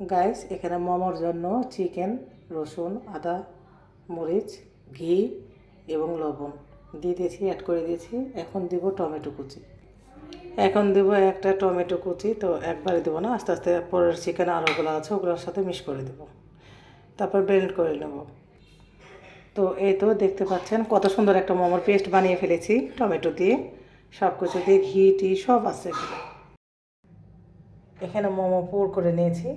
Guys এখানে মোমোর জন্য চিকেন, রসুন, আদা, মরিচ, ঘি এবং লবণ দিয়ে দিয়েছি, অ্যাড করে দিয়েছি। এখন দিব টমেটো কুচি। এখন দেব একটা টমেটো কুচি, তো একবারে দেবো না, আস্তে আস্তে পরের চিকেন আরোগুলো আছে ওগুলোর সাথে মিক্স করে দেবো, তারপর ব্লেন্ড করে নেব। তো এই তো দেখতে পাচ্ছেন কত সুন্দর একটা মোমোর পেস্ট বানিয়ে ফেলেছি টমেটো দিয়ে, সব কিছু দিয়ে, ঘি টি সব আছে এখানে মোমো পুর করে নিয়েছি।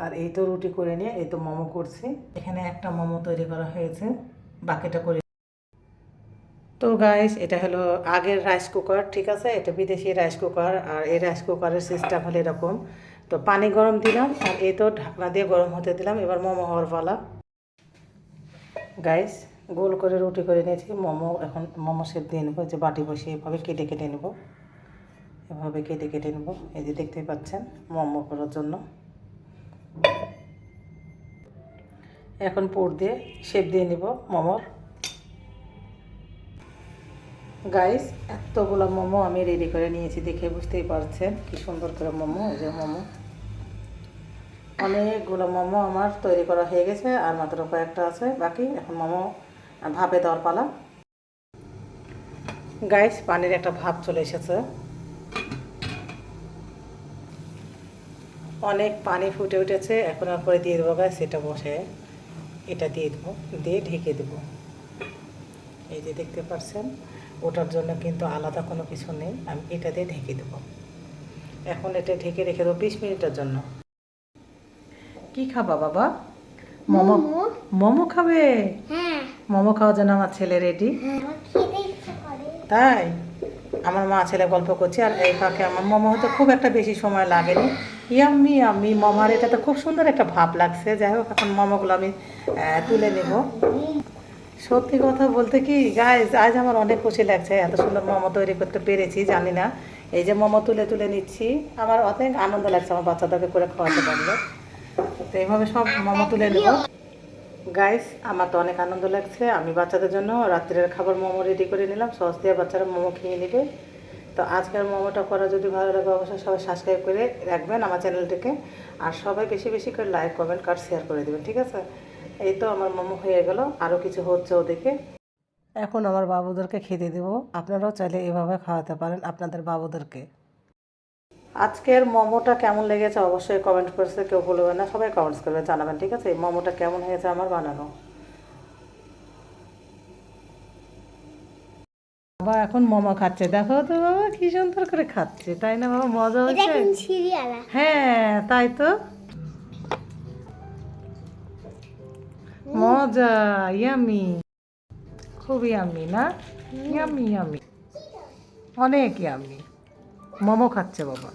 আর এই তো রুটি করে নিয়ে এই তো মোমো করছি। এখানে একটা মোমো তৈরি করা হয়েছে, বাকিটা করে। তো গাইস এটা হলো আগের রাইস কুকার, ঠিক আছে, এটা বিদেশি রাইস কুকার। আর এই রাইস কুকারের সিস্টেম হলো এরকম। তো পানি গরম দিলাম আর এই তো ঢাকনা দিয়ে গরম হতে দিলাম। এবার মোমো হওয়ার পালা। গাইস গোল করে রুটি করে নিয়েছি মোমো। এখন মোমো শেপ দিয়ে নেবো, যে বাটি বসিয়ে এভাবে কেটে কেটে নেবো, এভাবে কেটে কেটে নেবো। এই যে দেখতেই পাচ্ছেন মোমো করার জন্য। এখন পুর দিয়ে শেপ দিয়ে নিব মোমোর। গাইস এতগুলো মোমো আমি রেডি করে নিয়েছি, দেখে বুঝতেই পারছেন কি সুন্দর করে মোমো। এই যে মোমো, অনেকগুলো মোমো আমার তৈরি করা হয়ে গেছে, আর মাত্র কয়েকটা আছে বাকি। এখন মোমো ভাপে দেওয়ার পালা। গাইস পানির একটা ভাপ চলে এসেছে, অনেক পানি ফুটে উঠেছে। এখন আর পরে দিয়ে দেবো গাইস, এটা বসে এটা দিয়ে দেবো, দিয়ে ঢেকে দেবো। এই যে দেখতে পাচ্ছেন, ওটার জন্য কিন্তু আলাদা কোনো কিছু নেই, আমি এটা দিয়ে ঢেকে দেবো। এখন এটা ঢেকে রেখে দেবো 20 মিনিটের জন্য। কি খাবা বাবা? মোমো? মোমো খাবে? মোমো খাওয়ার জন্য আমার ছেলে রেডি। তাই আমার মা ছেলে গল্প করছে, আর এই ফাঁকে আমার মোমো হতে খুব একটা বেশি সময় লাগেনি। ইয়াম্মি ইয়াম্মি মোমার এটা তো খুব সুন্দর একটা ভাব লাগছে। যাই হোক এখন মোমোগুলো আমি তুলে নেব। সত্যি কথা বলতে কি গাইজ, আজ আমার অনেক খুশি লাগছে, এত সুন্দর মোমো তৈরি করতে পেরেছি। জানি না, এই যে মোমো তুলে তুলে নিচ্ছি, আমার অনেক আনন্দ লাগছে আমার বাচ্চাদেরকে করে খাওয়াতে পারলে। তো এইভাবে সব মোমো তুলে নেব। গাইস আমার তো অনেক আনন্দ লাগছে, আমি বাচ্চাদের জন্য রাত্রের খাবার মোমো রেডি করে নিলাম, সস দিয়ে বাচ্চারা মোমো খেয়ে নেবে। তো আজকের মোমোটা করা যদি ভালো লাগে অবশ্যই সবাই সাবস্ক্রাইব করে রাখবেন আমার চ্যানেলটিকে। আর সবাই বেশি বেশি করে লাইক, কমেন্ট, কার্ড শেয়ার করে দেবেন, ঠিক আছে। এই তো আমার মোমো হয়ে গেল, আরও কিছু হচ্ছে ওদিকে। এখন আমার বাবুদেরকে খেতে দেবো। আপনারাও চাইলে এভাবে খাওয়াতে পারেন আপনাদের বাবুদেরকে। আজকের মোমোটা কেমন লেগেছে অবশ্যই কমেন্ট করতে কেউ ভুলবেন না, সবাই কমেন্টস করবে জানাবেন, ঠিক আছে। এই মোমোটা কেমন হয়েছে আমার বানানো। বাবা এখন মোমো খাচ্ছে, দেখো তো বাবা কি সুন্দর করে খাচ্ছে, তাই না বাবা? মজা হচ্ছে? হ্যাঁ তাই তো, মজা, ইয়ামি, খুব ইয়ামি না? ইয়ামি ইয়ামি, অনেক ইয়ামি। মোমো খাচ্ছে বাবা।